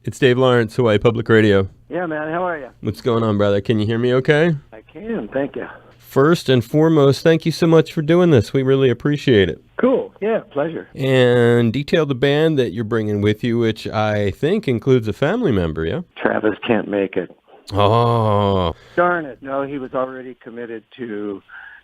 It's Dave Lawrence, Hawaii Public Radio. Yeah, man. How are you? What's going on, brother? Can you hear me okay? I can. Thank you. First and foremost, thank you so much for doing this. We really appreciate it. Cool. Yeah, pleasure. And detail the band that you're bringing with you, which I think includes a family member, yeah? Travis can't make it. Oh. Darn it. No, he was already committed to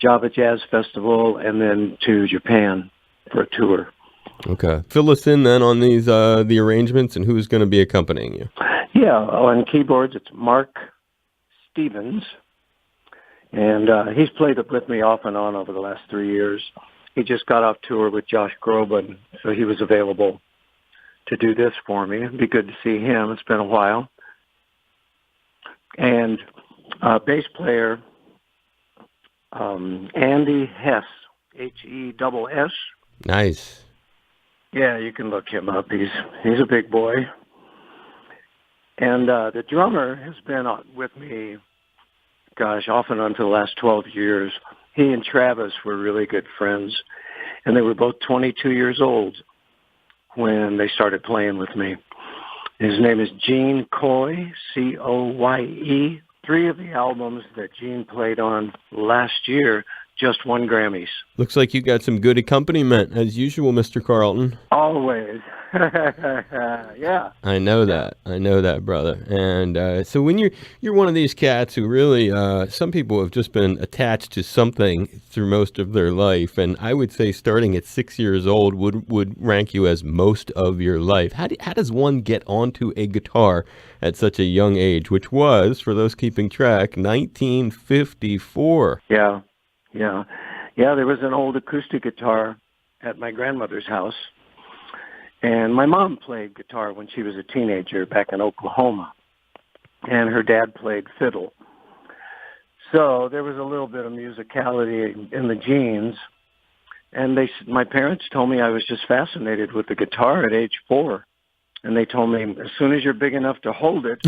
Java Jazz Festival and then to Japan for a tour. Okay. Fill us in then on these the arrangements and who's going to be accompanying you. Yeah, on keyboards, it's Mark Stevens. And he's played it with me off and on over the last 3 years. He just got off tour with Josh Groban, so he was available to do this for me. It'd be good to see him. It's been a while. And bass player Andy Hess, Hess. Nice. Yeah, you can look him up. He's a big boy. And the drummer has been with me, off and on for the last 12 years. He and Travis were really good friends, and they were both 22 years old when they started playing with me. His name is Gene Coy, Coye. 3 of the albums that Gene played on last year just won Grammys. Looks like you got some good accompaniment, as usual, Mr. Carlton. Always. Yeah. I know that, brother. And so when you're one of these cats who really, some people have just been attached to something through most of their life, and I would say starting at 6 years old would rank you as most of your life. How does one get onto a guitar at such a young age, which was, for those keeping track, 1954? Yeah, there was an old acoustic guitar at my grandmother's house. And my mom played guitar when she was a teenager back in Oklahoma. And her dad played fiddle. So there was a little bit of musicality in the genes. And my parents told me I was just fascinated with the guitar at age 4. And they told me, as soon as you're big enough to hold it,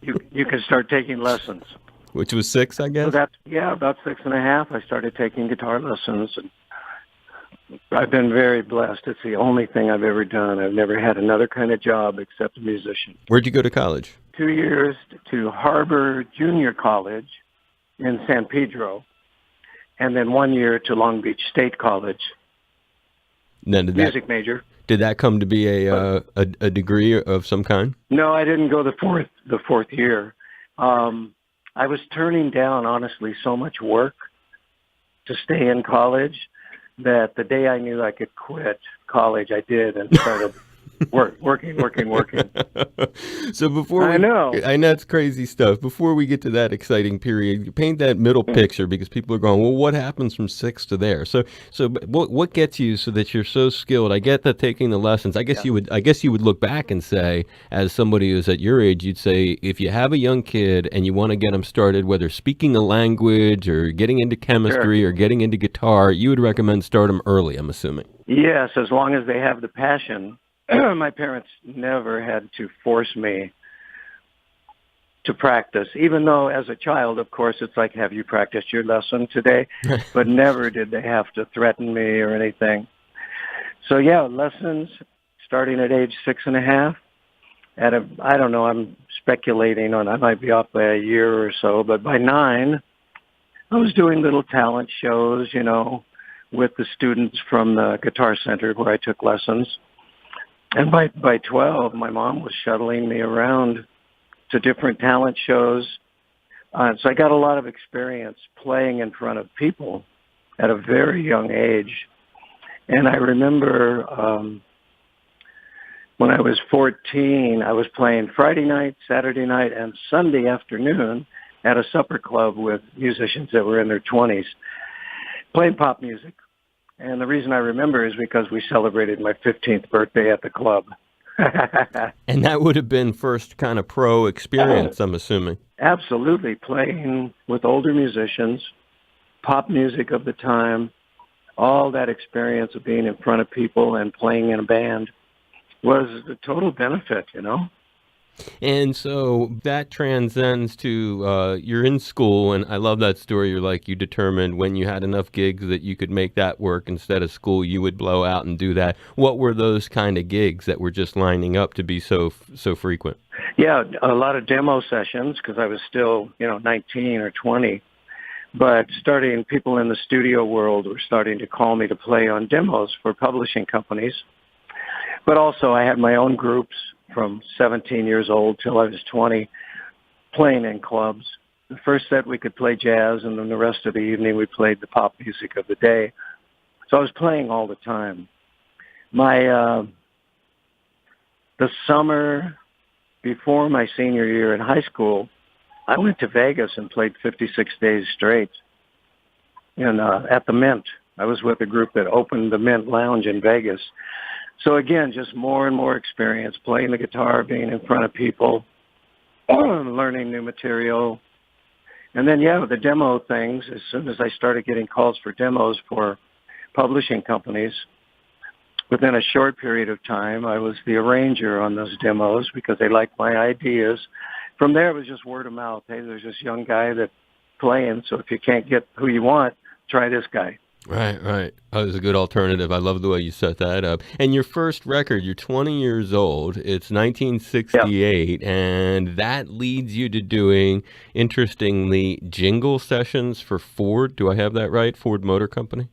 you can start taking lessons. Which was 6, I guess? So about 6.5, I started taking guitar lessons. And I've been very blessed. It's the only thing I've ever done. I've never had another kind of job except a musician. Where'd you go to college? 2 years to Harbor Junior College in San Pedro, and then 1 year to Long Beach State College. Music major. Did that come to be a degree of some kind? No, I didn't go the fourth year. I was turning down, honestly, so much work to stay in college that the day I knew I could quit college, I did and started working. So I know it's crazy stuff. Before we get to that exciting period, you paint that middle picture, because people are going, well, what happens from 6 to there? So what gets you so that you're so skilled? I get that taking the lessons. I guess you would look back and say, as somebody who's at your age, you'd say, if you have a young kid and you want to get them started, whether speaking a language or getting into chemistry or getting into guitar, you would recommend start them early, I'm assuming. Yes, as long as they have the passion. My parents never had to force me to practice, even though as a child, of course, it's like, have you practiced your lesson today? But never did they have to threaten me or anything. So, lessons starting at age 6.5. I don't know, I'm speculating on, I might be off by a year or so, but by 9, I was doing little talent shows, with the students from the Guitar Center where I took lessons. And by 12, my mom was shuttling me around to different talent shows. So I got a lot of experience playing in front of people at a very young age. And I remember when I was 14, I was playing Friday night, Saturday night, and Sunday afternoon at a supper club with musicians that were in their 20s, playing pop music. And the reason I remember is because we celebrated my 15th birthday at the club. And that would have been first kind of pro experience, I'm assuming. Absolutely. Playing with older musicians, pop music of the time, all that experience of being in front of people and playing in a band was a total benefit, And so that transcends to you're in school, and I love that story. You're like, you determined when you had enough gigs that you could make that work instead of school, you would blow out and do that. What were those kind of gigs that were just lining up to be so frequent? Yeah, a lot of demo sessions because I was still, 19 or 20. But people in the studio world were starting to call me to play on demos for publishing companies. But also I had my own groups from 17 years old till I was 20, playing in clubs. The first set we could play jazz, and then the rest of the evening we played the pop music of the day. So I was playing all the time. The summer before my senior year in high school, I went to Vegas and played 56 days straight at the Mint. I was with a group that opened the Mint Lounge in Vegas. So again, just more and more experience, playing the guitar, being in front of people, learning new material. And then, the demo things, as soon as I started getting calls for demos for publishing companies, within a short period of time, I was the arranger on those demos because they liked my ideas. From there, it was just word of mouth. Hey, there's this young guy that's playing, so if you can't get who you want, try this guy. Right. That was a good alternative. I love the way you set that up. And your first record, you're 20 years old. It's 1968, and that leads you to doing, interestingly, jingle sessions for Ford. Do I have that right? Ford Motor Company?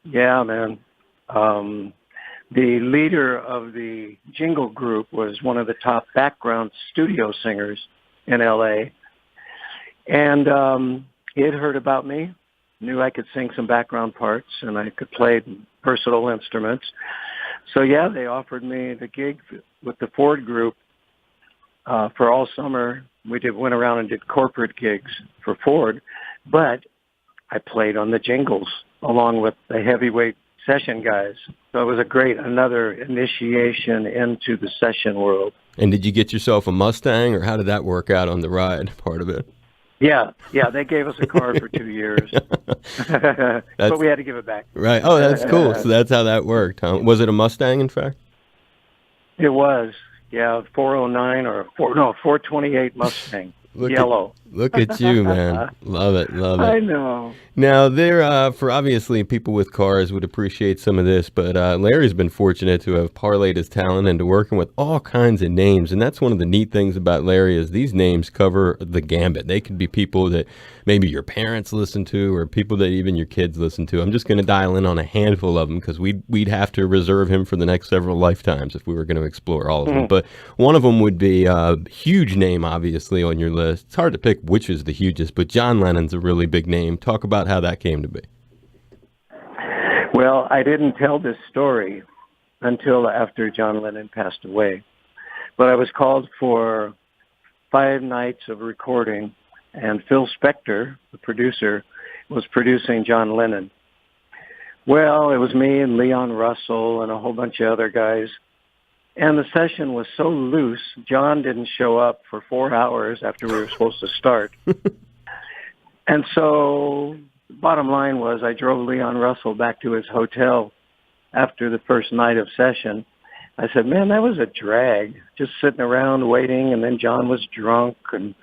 Yeah, man. The leader of the jingle group was one of the top background studio singers in L.A., and he had heard about me, knew I could sing some background parts, and I could play versatile instruments. So, they offered me the gig with the Ford group for all summer. We went around and did corporate gigs for Ford, but I played on the jingles along with the heavyweight session guys. So it was another initiation into the session world. And did you get yourself a Mustang, or how did that work out on the ride part of it? Yeah, they gave us a car for 2 years, but we had to give it back. Right. Oh, that's cool. So that's how that worked, huh? Was it a Mustang, in fact? It was, 409 or 428 Mustang. Yellow. Look at you, man. Love it. I know. Now, there, for obviously people with cars would appreciate some of this, but Larry's been fortunate to have parlayed his talent into working with all kinds of names. And that's one of the neat things about Larry is these names cover the gambit. They could be people that maybe your parents listen to or people that even your kids listen to. I'm just going to dial in on a handful of them because we'd have to reserve him for the next several lifetimes if we were going to explore all of them. But one of them would be a huge name, obviously, on your list. It's hard to pick which is the hugest, but John Lennon's a really big name. Talk about how that came to be. Well, I didn't tell this story until after John Lennon passed away, but I was called for 5 nights of recording, and Phil Spector, the producer, was producing John Lennon. Well, it was me and Leon Russell and a whole bunch of other guys. And the session was so loose, John didn't show up for 4 hours after we were supposed to start. And so the bottom line was I drove Leon Russell back to his hotel after the first night of session. I said, man, that was a drag, just sitting around waiting, and then John was drunk. And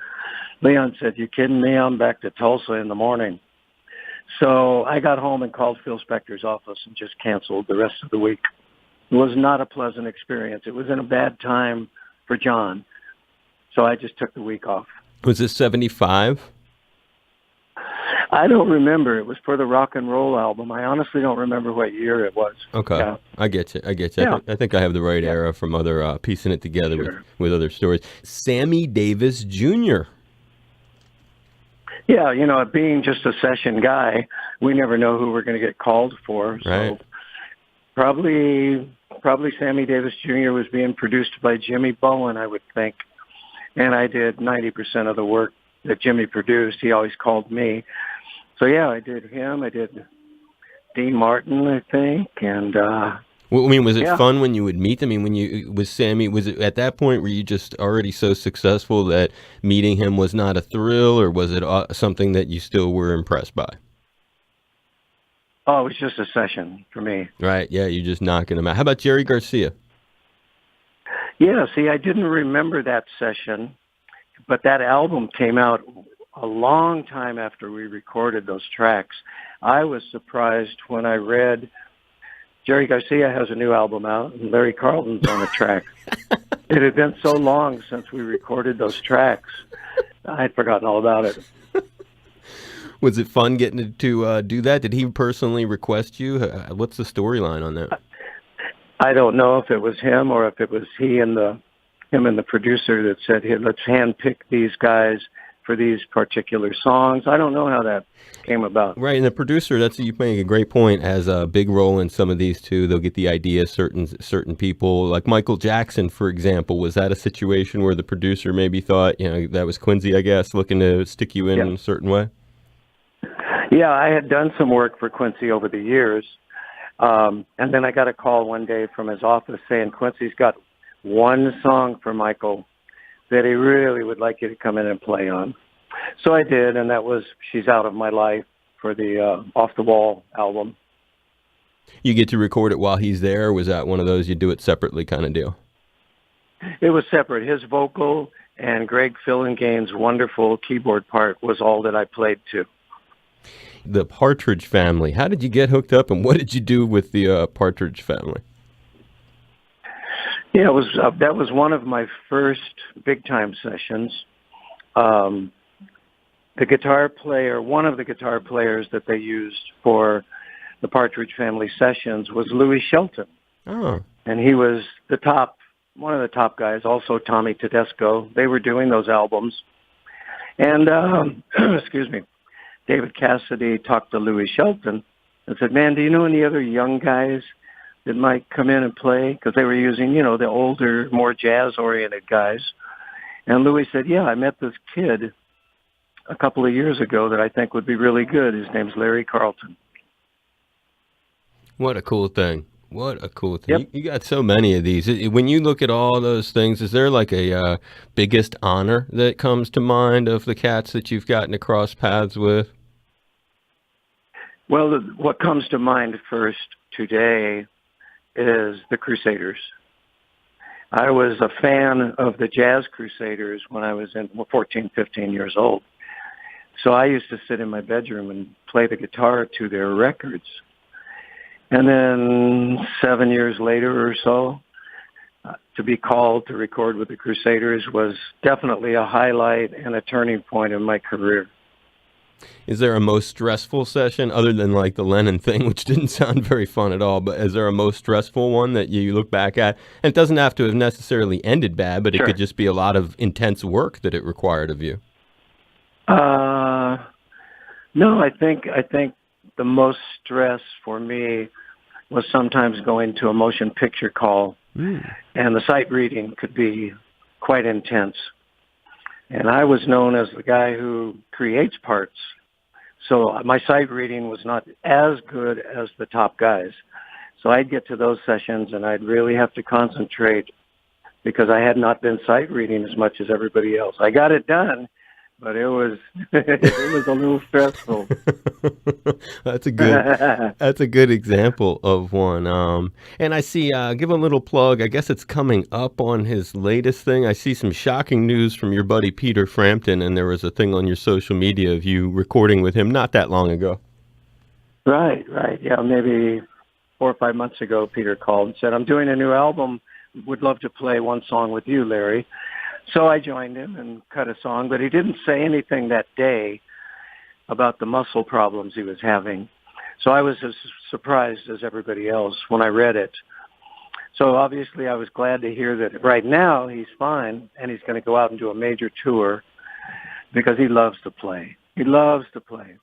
Leon said, you kidding me? I'm back to Tulsa in the morning. So I got home and called Phil Spector's office and just canceled the rest of the week. It was not a pleasant experience. It was in a bad time for John. So I just took the week off. Was this 75? I don't remember. It was for the rock and roll album. I honestly don't remember what year it was. Okay. Yeah. I get you. Yeah. I think I have the right era from other piecing it together with other stories. Sammy Davis Jr. Yeah, being just a session guy, we never know who we're going to get called for. So right. Probably Sammy Davis Jr. was being produced by Jimmy Bowen, I would think. And I did 90% of the work that Jimmy produced. He always called me. So, I did him. I did Dean Martin, I think. And was it fun when you would meet them? I mean, was it at that point were you just already so successful that meeting him was not a thrill, or was it something that you still were impressed by? Oh, it was just a session for me. Right, yeah, you're just knocking them out. How about Jerry Garcia? Yeah, see, I didn't remember that session, but that album came out a long time after we recorded those tracks. I was surprised when I read Jerry Garcia has a new album out and Larry Carlton's on a track. It had been so long since we recorded those tracks. I'd forgotten all about it. Was it fun getting to do that? Did he personally request you? What's the storyline on that? I don't know if it was him or if it was him and the producer that said, "Here, let's handpick these guys for these particular songs." I don't know how that came about. Right, and the producer, you make a great point, has a big role in some of these too. They'll get the idea, certain people, like Michael Jackson, for example. Was that a situation where the producer maybe thought, that was Quincy, I guess, looking to stick you in a certain way? Yeah, I had done some work for Quincy over the years. And then I got a call one day from his office saying, "Quincy's got one song for Michael that he really would like you to come in and play on." So I did, and that was "She's Out of My Life" for the Off the Wall album. You get to record it while he's there, or was that one of those you do it separately kind of deal? It was separate. His vocal and Greg Fillingane's wonderful keyboard part was all that I played to. The Partridge Family. How did you get hooked up, and what did you do with the Partridge Family? Yeah, that was one of my first big-time sessions. The guitar player, one of the guitar players that they used for the Partridge Family sessions was Louis Shelton. Oh. And he was one of the top guys, also Tommy Tedesco. They were doing those albums. And, excuse me, David Cassidy talked to Louis Shelton and said, "Man, do you know any other young guys that might come in and play?" Because they were using, the older, more jazz-oriented guys. And Louis said, "Yeah, I met this kid a couple of years ago that I think would be really good. His name's Larry Carlton." What a cool thing. What a cool thing. Yep. You got so many of these. When you look at all those things, is there like a biggest honor that comes to mind of the cats that you've gotten to cross paths with? Well, what comes to mind first today is the Crusaders. I was a fan of the Jazz Crusaders when I was 14, 15 years old. So I used to sit in my bedroom and play the guitar to their records. And then 7 years later or so, to be called to record with the Crusaders was definitely a highlight and a turning point in my career. Is there a most stressful session, other than like the Lennon thing, which didn't sound very fun at all, but is there a most stressful one that you look back at? And it doesn't have to have necessarily ended bad, but it Sure. could just be a lot of intense work that it required of you. No, I think the most stress for me was sometimes going to a motion picture call, and the sight reading could be quite intense. And I was known as the guy who creates parts. So my sight reading was not as good as the top guys. So I'd get to those sessions and I'd really have to concentrate because I had not been sight reading as much as everybody else. I got it done, but it was it was a little stressful. That's a good example of one. And I see, give a little plug. I guess it's coming up on his latest thing. I see some shocking news from your buddy Peter Frampton, and there was a thing on your social media of you recording with him not that long ago. Right. Yeah, maybe 4 or 5 months ago, Peter called and said, "I'm doing a new album. Would love to play one song with you, Larry." So I joined him and cut a song, but he didn't say anything that day about the muscle problems he was having. So I was as surprised as everybody else when I read it. So obviously I was glad to hear that right now he's fine and he's going to go out and do a major tour because he loves to play. He loves to play.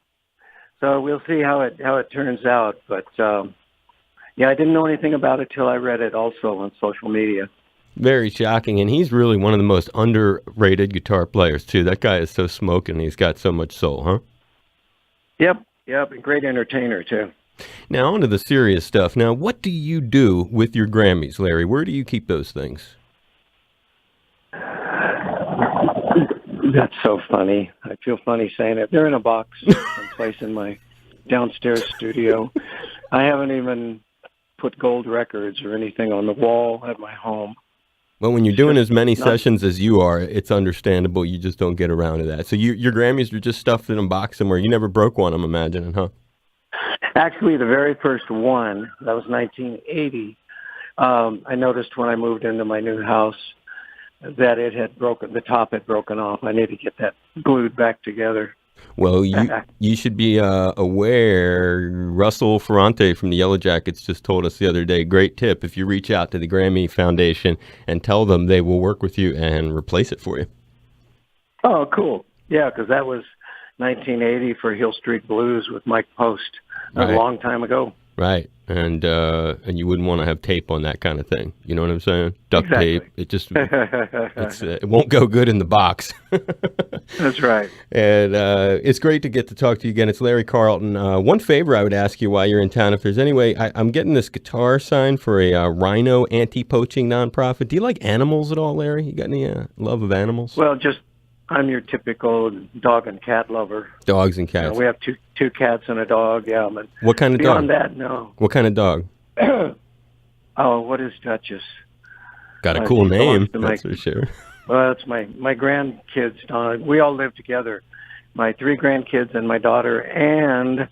So we'll see how it turns out. But yeah, I didn't know anything about it till I read it also on social media. Very shocking, and he's really one of the most underrated guitar players, too. That guy is so smoking. He's got so much soul, huh? Yep, and great entertainer, too. Now, on to the serious stuff. Now, what do you do with your Grammys, Larry? Where do you keep those things? That's so funny. I feel funny saying it. They're in a box someplace in my downstairs studio. I haven't even put gold records or anything on the wall at my home. Well, when you're doing as many sessions as you are, it's understandable. You just don't get around to that. So your Grammys are just stuffed in a box somewhere. You never broke one, I'm imagining, huh? Actually, the very first one, that was 1980, I noticed when I moved into my new house that it had broken, the top had broken off. I need to get that glued back together. Well, you should be aware. Russell Ferrante from the Yellow Jackets just told us the other day, great tip, if you reach out to the Grammy Foundation and tell them, they will work with you and replace it for you. Oh, cool. Yeah, because that was 1980 for Hill Street Blues with Mike Post. That was a long time ago. Right. And you wouldn't want to have tape on that kind of thing. You know what I'm saying? Duct tape. It just it won't go good in the box. That's right. And it's great to get to talk to you again. It's Larry Carlton. One favor I would ask you while you're in town, if there's any way, I'm getting this guitar signed for a rhino anti-poaching nonprofit. Do you like animals at all, Larry? You got any love of animals? Well, I'm your typical dog and cat lover. Dogs and cats. We have two cats and a dog. Yeah. But what kind of dog? Beyond that, no. What kind of dog? What is Duchess? Got a cool name, that's for sure. Well, it's my grandkids' dog. We all live together. My 3 grandkids and my daughter and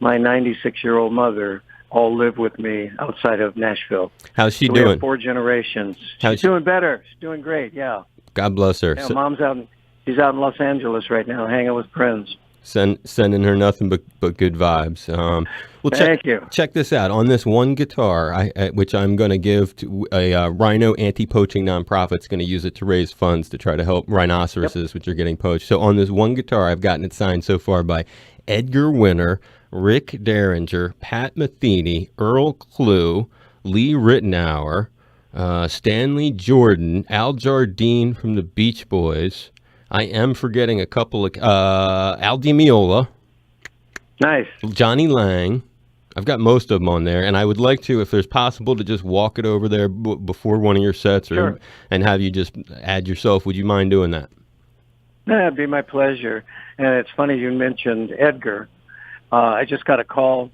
my 96-year-old mother all live with me outside of Nashville. How's she doing? We have 4 generations. She's doing better. She's doing great, yeah. God bless her. Yeah, Mom's out. She's out in Los Angeles right now, hanging with friends. Sending her nothing but good vibes. Well, Thank you. Check this out. On this one guitar, which I'm going to give to a rhino anti-poaching nonprofit, it's going to use it to raise funds to try to help rhinoceroses, which are getting poached. So on this one guitar, I've gotten it signed so far by Edgar Winter, Rick Derringer, Pat Metheny, Earl Clue, Lee Rittenauer, Stanley Jordan, Al Jardine from the Beach Boys. I am forgetting a couple of Al Di Meola. Nice. Johnny Lang. I've got most of them on there, and I would like to, if there's possible, to just walk it over there before one of your sets, and have you just add yourself. Would you mind doing that? That'd be my pleasure. And it's funny you mentioned Edgar. I just got a call.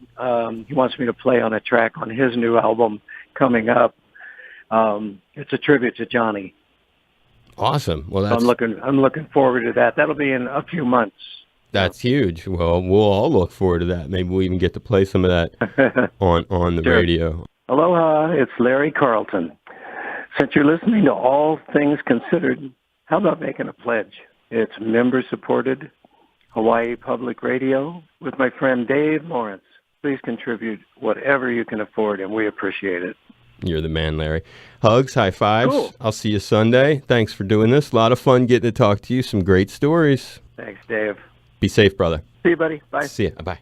He wants me to play on a track on his new album coming up. It's a tribute to Johnny. Awesome. Well, I'm looking forward to that. That'll be in a few months. That's huge. Well, we'll all look forward to that. Maybe we'll even get to play some of that on the radio. Aloha, it's Larry Carlton. Since you're listening to All Things Considered, how about making a pledge? It's member-supported Hawaii Public Radio with my friend Dave Lawrence. Please contribute whatever you can afford, and we appreciate it. You're the man, Larry. Hugs, high fives. Cool. I'll see you Sunday. Thanks for doing this. A lot of fun getting to talk to you. Some great stories. Thanks, Dave. Be safe, brother. See you, buddy. Bye. See ya. Bye.